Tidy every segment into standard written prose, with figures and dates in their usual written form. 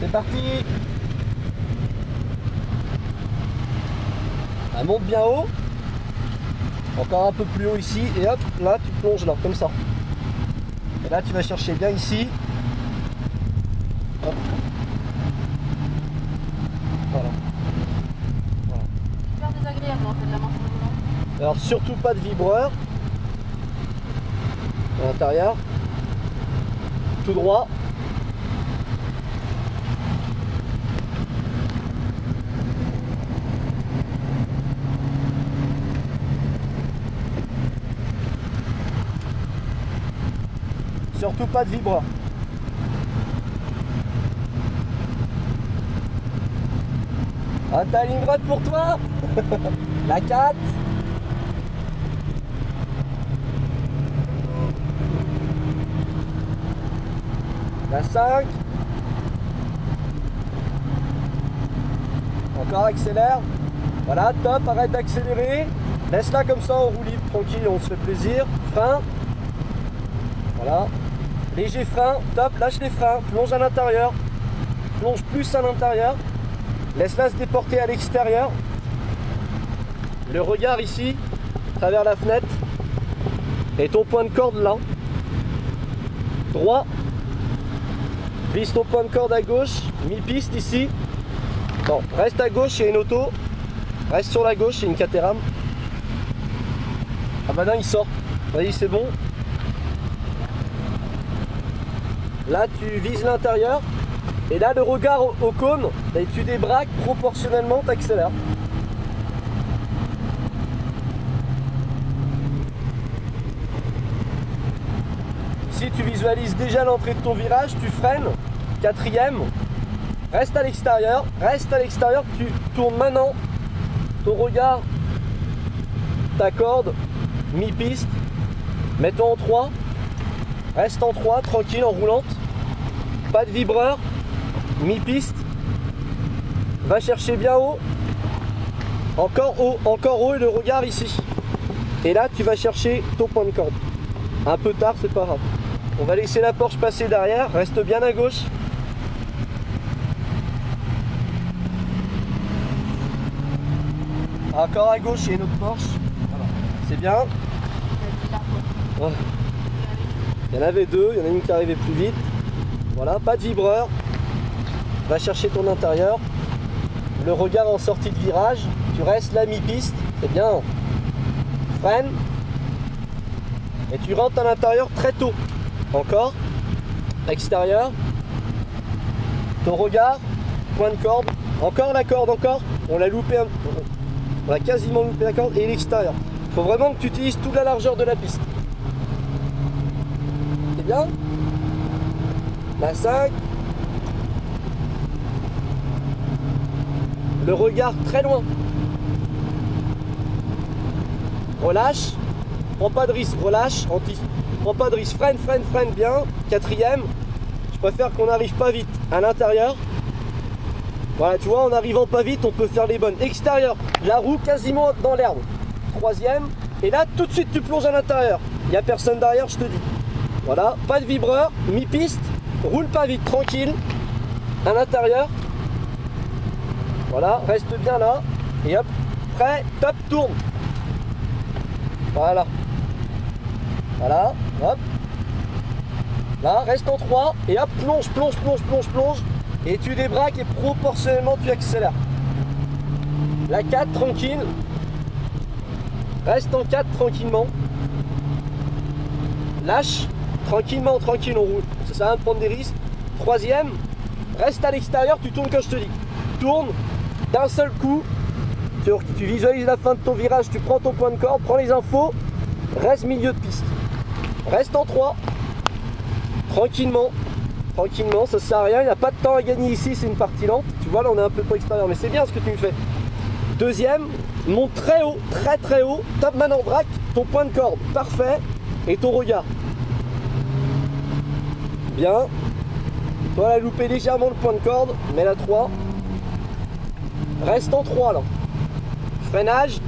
C'est parti. Elle monte bien haut. Encore un peu plus haut ici. Et hop, là tu plonges là, comme ça. Et là tu vas chercher bien ici. Hop. Voilà. Voilà. Super désagréable en fait la manche de volant. Alors surtout pas de vibreur. À l'intérieur. Tout droit. Surtout pas de vibreur. Ah, t'as ligne droite pour toi. La 4. La 5. Encore accélère. Voilà, top, arrête d'accélérer. Laisse-la comme ça en roue libre, tranquille, on se fait plaisir. Frein. Voilà. Léger frein, top, lâche les freins, plonge à l'intérieur. Plonge plus à l'intérieur. Laisse-la se déporter à l'extérieur. Le regard ici, à travers la fenêtre. Et ton point de corde là. Droit. Vise ton point de corde à gauche. Mi-piste ici. Bon, reste à gauche, il y a une auto. Reste sur la gauche, il y a une Caterham. Ah bah non, il sort. Vas-y, c'est bon. Là, tu vises l'intérieur. Et là, le regard au cône, et tu débraques proportionnellement, tu accélères. Ici, tu visualises déjà l'entrée de ton virage, tu freines. 4e. Reste à l'extérieur. Reste à l'extérieur. Tu tournes maintenant ton regard, ta corde, mi-piste. Mets-toi en 3. Reste en 3, tranquille, en roulante. Pas de vibreur. Mi-piste. Va chercher bien haut. Encore haut et le regard ici. Et là, tu vas chercher ton point de corde. Un peu tard, c'est pas grave. On va laisser la Porsche passer derrière. Reste bien à gauche. Encore à gauche, il y a une autre Porsche. Voilà. C'est bien. Ouais. Il y en avait deux, il y en a une qui arrivait plus vite. Voilà, pas de vibreur. Va chercher ton intérieur. Le regard en sortie de virage. Tu restes là mi-piste. C'est bien. Freine. Et tu rentres à l'intérieur très tôt. Encore. Extérieur. Ton regard. Point de corde. Encore la corde, encore. On l'a loupé un peu. On a quasiment loupé la corde. Et l'extérieur. Il faut vraiment que tu utilises toute la largeur de la piste. C'est bien. La 5. Le regard très loin. Relâche. Prends pas de risque. Relâche. Prends pas de risque. Freine, freine, freine bien. 4e. Je préfère qu'on n'arrive pas vite. À l'intérieur. Voilà, tu vois, en n'arrivant pas vite, on peut faire les bonnes. Extérieur. La roue quasiment dans l'herbe. 3e. Et là, tout de suite, tu plonges à l'intérieur. Il n'y a personne derrière, je te dis. Voilà. Pas de vibreur. Mi-piste. Roule pas vite. Tranquille. À l'intérieur. Voilà, reste bien là. Et hop, prêt, top, tourne. Voilà. Voilà, hop. Là, reste en 3. Et hop, plonge, plonge, plonge, plonge, plonge. Et tu débraques et proportionnellement tu accélères. La 4, tranquille. Reste en 4 tranquillement. Lâche. Tranquillement, tranquille, on roule. Ça sert à rien de prendre des risques. 3e. Reste à l'extérieur, tu tournes comme je te dis. Tourne. D'un seul coup, tu visualises la fin de ton virage, tu prends ton point de corde, prends les infos, reste milieu de piste. Reste en 3, tranquillement, tranquillement, ça sert à rien, il n'y a pas de temps à gagner ici, c'est une partie lente. Tu vois, là on est un peu trop extérieur, mais c'est bien ce que tu me fais. 2e, monte très haut, très très haut, top man en braque, ton point de corde, parfait, et ton regard. Bien. Toi, là, loupé légèrement le point de corde, mets la 3. Reste en 3 là. Freinage,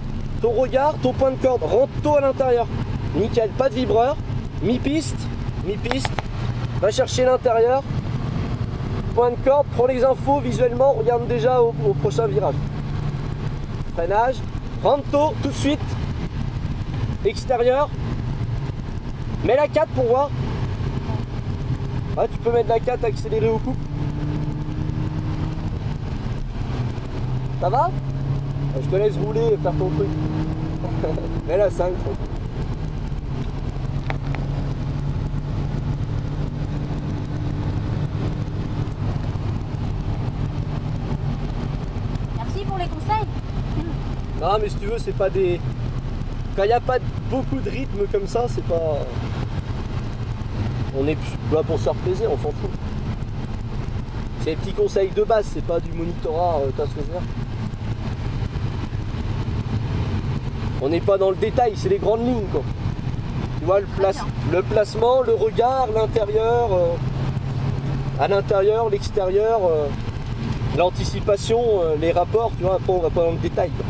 ton regard, ton point de corde, rentre tôt à l'intérieur. Nickel, pas de vibreur. Mi-piste, mi-piste. Va chercher l'intérieur. point de corde, prends les infos visuellement, regarde déjà au prochain virage. Freinage, rentre tôt, tout de suite. Extérieur. Mets la 4 pour voir. Ouais, tu peux mettre la 4, accélérer au couple. Ça va? Je te laisse rouler et faire ton truc. Mets la 5. Merci pour les conseils. Non mais si tu veux, c'est pas des... Quand il n'y a pas beaucoup de rythme comme ça, c'est pas... On est là pour se faire plaisir, on s'en fout. C'est des petits conseils de base, c'est pas du monitorat, t'as ce que je veux dire. On n'est pas dans le détail, c'est les grandes lignes quoi. Tu vois le placement, le regard, l'intérieur, à l'intérieur, l'extérieur, l'anticipation, les rapports, tu vois, après on va pas dans le détail quoi.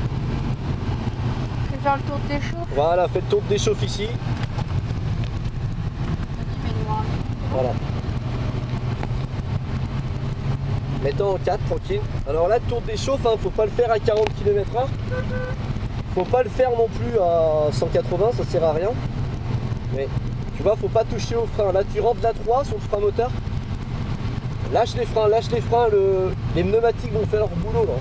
Je vais faire le tour des chauffe. Voilà, fais le tour des chauffes ici. Voilà. Mettons en 4, tranquille. Alors là, tour des chauffes, hein, faut pas le faire à 40 km/h. Faut pas le faire non plus à 180, ça sert à rien. Mais tu vois, faut pas toucher au frein. Là, tu rentres la 3 sur le frein moteur. Lâche les freins, les pneumatiques vont faire leur boulot là.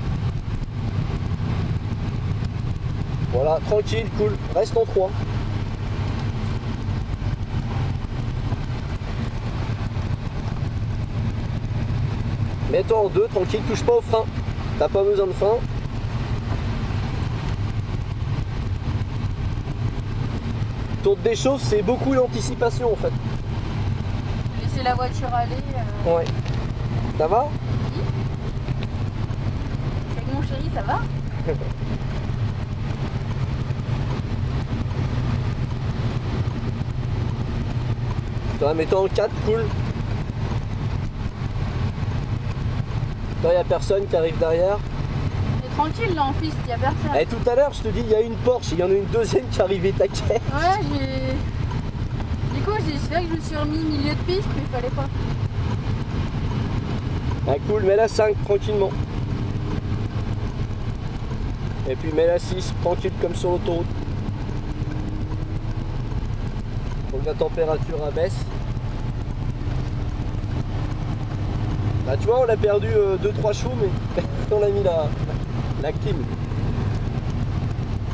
Voilà, tranquille, cool. Reste en 3. Mets-toi en 2, tranquille, touche pas au frein. T'as pas besoin de frein. Tour de chauffe, c'est beaucoup l'anticipation en fait. Laisser la voiture aller. Ouais. Ça va? Avec mon chéri, ça va? Toi, mets-toi en 4, cool. Toi, il n'y a personne qui arrive derrière. Mais tranquille là en piste, il n'y a personne. Et tout à l'heure, je te dis, il y a une Porsche, il y en a une deuxième qui arrivait taquet. Ouais, j'ai... Du coup, c'est vrai que je me suis remis milieu de piste, mais il fallait pas. Ah cool, mets la 5 tranquillement. Et puis mets la 6 tranquille comme sur l'autoroute. Faut que la température abaisse. Bah tu vois, on a perdu 2-3 chevaux, mais on a mis la clim.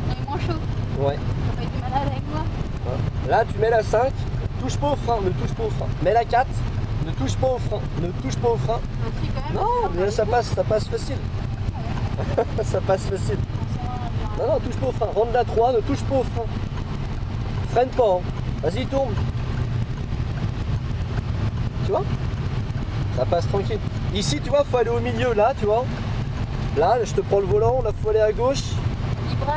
On est moins chaud. Ouais. T'as pas été malade avec moi? Là tu mets la 5, touche pas au frein, ne touche pas au frein. Mets la 4, ne touche pas au frein, ne touche pas au frein. Bah, si, quand même. Non, mais ça passe facile. Ça passe facile. Non, non, touche pas au frein. Rentre la 3, ne touche pas au frein. Freine pas, hein. Vas-y, tourne. Tu vois? Ça passe tranquille. Ici, tu vois, faut aller au milieu, là, tu vois. Là, je te prends le volant, là, faut aller à gauche. Libre.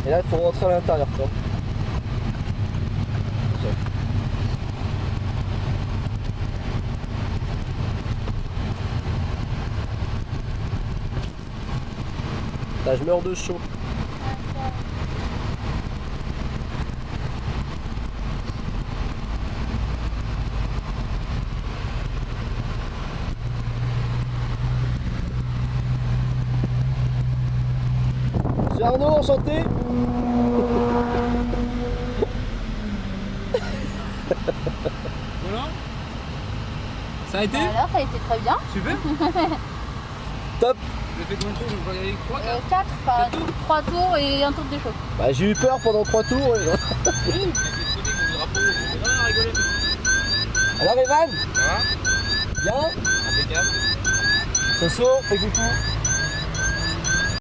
Et là, il faut rentrer à l'intérieur, tu vois. Là, je meurs de chaud. C'est Arnaud, enchanté. Voilà. Ça a été? Alors, ça a été très bien. Super. Top. J'ai fait combien de tours? Je vais y aller 3, 4. 4, enfin 3 tours et un tour de chauffe. Bah, j'ai eu peur pendant 3 tours. Oui. Alors Evan, Ça va? bien. Impeccable. Soso, fais coucou.